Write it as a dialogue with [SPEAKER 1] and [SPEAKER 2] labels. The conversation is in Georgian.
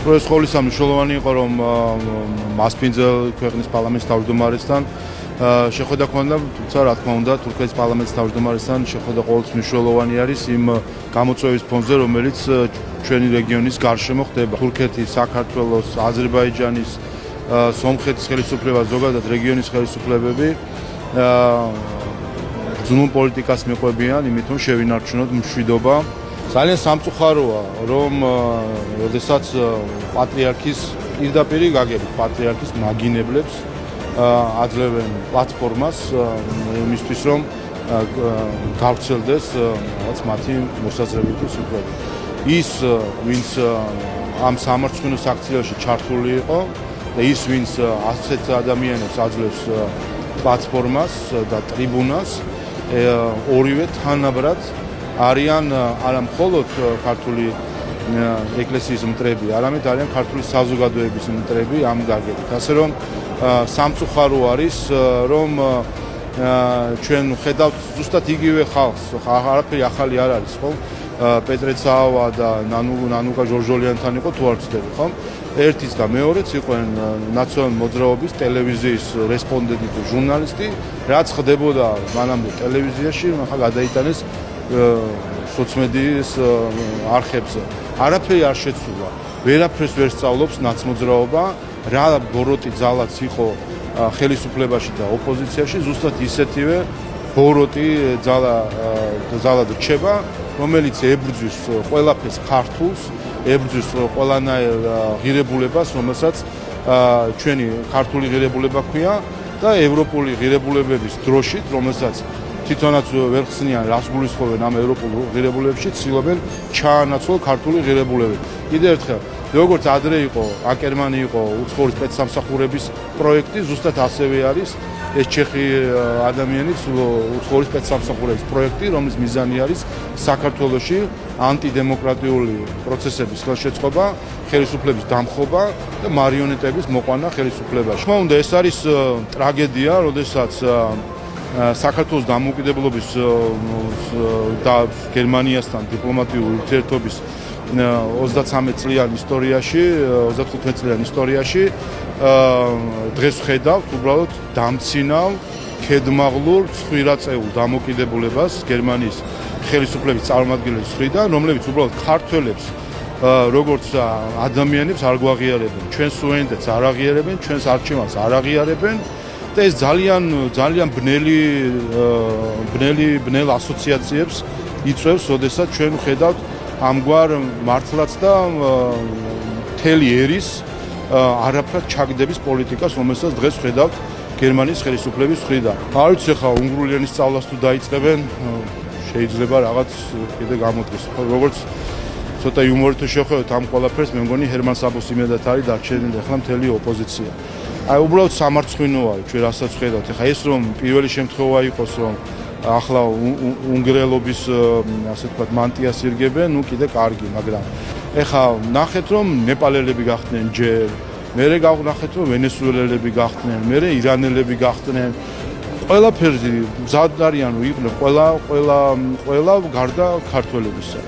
[SPEAKER 1] უპირველეს ყოვლისა მნიშვნელოვანი იყო რომ მასპინძელ ქვეყნის პარლამენტის თავმჯდომარესთან შეხვედრა ჰქონდა, თუმცა რა თქმა უნდა თურქეთის პარლამენტის თავმჯდომარესთან შეხვედრა ყოველთვის მნიშვნელოვანი არის იმ გამოწვევის ფონზე, რომელიც ჩვენი რეგიონის გარშემო ხდება. თურქეთის, საქართველოს, აზერბაიჯანის, სომხეთის ხელისუფლება, ზოგადად რეგიონის ხელისუფლებები ძნულ პოლიტიკას მიყვებიან, იმიტომ შევინარჩუნოთ მშვიდობა. ძალიან სამწუხაროა, რომ როდესაც პატრიარქის პირდაპირ გაგებით პატრიარქის მაგინებლებს აძლევენ პლატფორმას იმისთვის, რომ გავრცელდეს რაღაც მათი მოსაზრებები სიტყვები. ის, ვინც ამ სამარცხვინო აქციაში ჩართული იყო და ის, ვინც ასეთ ადამიანებს აძლევს პლატფორმას და ტრიბუნას, ორივე თანაბრად არიან არა მხოლოდ ქართული ეკლესიის მტრები, არამედ არიან ქართული საზოგადოების მტრები ამ გაგებით. ასე რომ სამწუხარო არის, რომ ჩვენ ხედავთ ზუსტად იგივე ხალხს, არაფერი ახალი არ არის, ხო? პეტრე ცაავა და ნანუკა ჟორჟოლიანთან იყო თუ არ ვცდები, ხო? ერთიც და მეორეც იყვნენ ნაციონალური მოძრაობის ტელევიზიის რესპონდენტი თუ ჟურნალისტი, რაც ხდებოდა მანამდე ტელევიზიაში, ახლა გადაიტანეს სოციმედიის არხებზე. არაფერი არ შეცვლა, ვერაფერს ვერ სწავლობს ნაცმოძრაობა, რა ბოროტი ძალაც იყო ხელისუფლებაში და ოპოზიციაში, ზუსტად ისეთივე ბოროტი ძალა რჩება, რომელიც ებრძვის ყველაფერს ქართულს, ებრძვის ყველანაირ ღირებულებას, რომელსაც ჩვენი ქართული ღირებულება ქვია და ევროპული ღირებულებების დროშით, რომელსაც თვითონაც ვერ ხსნიან რას გულისხმობენ ამ ევროპულ ღირებულებებში, ცდილობენ ჩაანაცვლონ ქართული ღირებულებები. კიდევ ერთხელ, როგორც ადრე იყო, აკერმანი იყო უცხოური სპეცსამსახურების პროექტი, ზუსტად ასევე არის ეს ჩეხი ადამიანის უცხოური სპეცსამსახურების პროექტი, რომლის მიზანი არის საქართველოში ანტიდემოკრატიული პროცესების ხელშეწყობა, ხელისუფლების დამხობა და მარიონეტების მოყვანა ხელისუფლებაში. თქმა უნდა, ეს არის ტრაგედია, როდესაც საქართველოს დამოუკიდებლობის და გერმანიასთან დიპლომატიური ურთიერთობის 33 წლიან ისტორიაში, 35 წლიან ისტორიაში დღეს ხედავთ უბრალოდ დამცინავ, ქედმაღლურ, ცხვირაწეულ დამოუკიდებლობას გერმანიის ხელისუფლების წარმომადგენლების მხრიდან, რომლებიც უბრალოდ ქართველებს როგორც ადამიანებს არ გვაღიარებენ, ჩვენს სუვერენიტეტს არ აღიარებენ, ჩვენს არჩევანს არ აღიარებენ. და ეს ძალიან ბნელ ასოციაციებს იწვევს, როდესაც ჩვენ ხედავთ ამგვარ მართლაც და მთელი ერის არაფრად ჩაგდების პოლიტიკას, რომელსაც დღეს ხედავთ გერმანიის ხელისუფლების მხრიდან. არ ვიცი ხა უნგრული ენის სწავლას თუ დაიწყებენ, შეიძლება რაღაც კიდე გამოდგეს. როგორც ცოტა იუმორით შევხედოთ ამ ყველაფერს, მე მგონი ჰერმან საბოს იმედად არის დარჩენილი ახლა მთელი ოპოზიცია. აი უბრალოდ სამარცხვინოა ჩვენ რასაც ხედავთ. ეხლა ეს რომ პირველი შემთხვევა იყოს, რომ ახლა უნგრელობის ასე ვთქვათ მანტიას ირგებენ, ნუ კიდე კარგი, მაგრამ ეხლა ნახეთ რომ ნეპალელები გახდნენ ჯერ, მერე ნახეთ რომ ვენესუელელები გახდნენ, მერე ირანელები გახდნენ. ყველაფერზე მზად არიან რომ იყვნენ ყველა გარდა ქართველებისა.